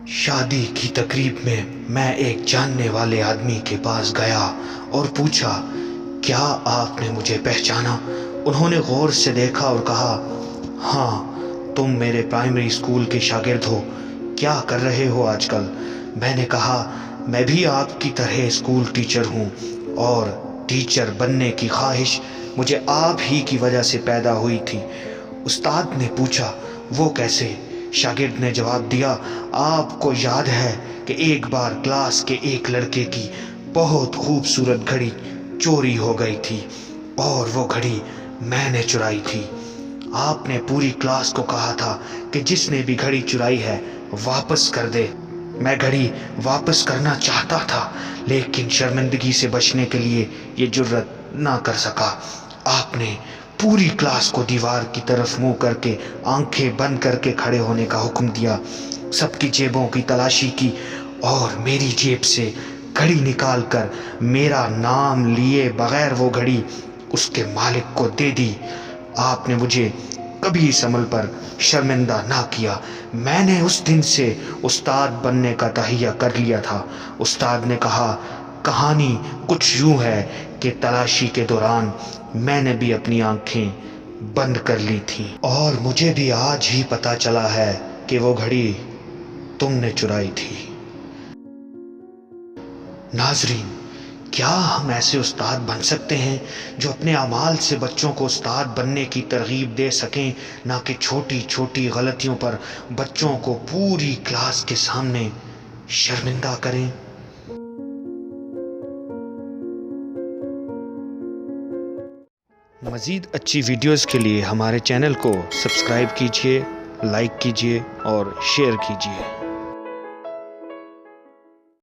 شادی کی تقریب میں میں ایک جاننے والے آدمی کے پاس گیا اور پوچھا، کیا آپ نے مجھے پہچانا؟ انہوں نے غور سے دیکھا اور کہا، ہاں، تم میرے پرائمری اسکول کے شاگرد ہو، کیا کر رہے ہو آج کل؟ میں نے کہا، میں بھی آپ کی طرح اسکول ٹیچر ہوں، اور ٹیچر بننے کی خواہش مجھے آپ ہی کی وجہ سے پیدا ہوئی تھی۔ استاد نے پوچھا، وہ کیسے؟ شاگرد نے جواب دیا، آپ کو یاد ہے کہ ایک بار کلاس کے ایک لڑکے کی بہت خوبصورت گھڑی چوری ہو گئی تھی، اور وہ گھڑی میں نے چرائی تھی۔ آپ نے پوری کلاس کو کہا تھا کہ جس نے بھی گھڑی چرائی ہے واپس کر دے۔ میں گھڑی واپس کرنا چاہتا تھا، لیکن شرمندگی سے بچنے کے لیے یہ جرت نہ کر سکا۔ آپ نے پوری کلاس کو دیوار کی طرف منہ کر کے آنکھیں بند کر کے کھڑے ہونے کا حکم دیا، سب کی جیبوں کی تلاشی کی، اور میری جیب سے گھڑی نکال کر میرا نام لیے بغیر وہ گھڑی اس کے مالک کو دے دی۔ آپ نے مجھے کبھی اس عمل پر شرمندہ نہ کیا۔ میں نے اس دن سے استاد بننے کا تہیہ کر لیا تھا۔ استاد نے کہا، کہانی کچھ یوں ہے کہ تلاشی کے دوران میں نے بھی اپنی آنکھیں بند کر لی تھیں، اور مجھے بھی آج ہی پتا چلا ہے کہ وہ گھڑی تم نے چرائی تھی۔ ناظرین، کیا ہم ایسے استاد بن سکتے ہیں جو اپنے اعمال سے بچوں کو استاد بننے کی ترغیب دے سکیں، نہ کہ چھوٹی چھوٹی غلطیوں پر بچوں کو پوری کلاس کے سامنے شرمندہ کریں؟ مزید اچھی ویڈیوز کے لیے ہمارے چینل کو سبسکرائب کیجیے، لائک کیجیے اور شیئر کیجیے۔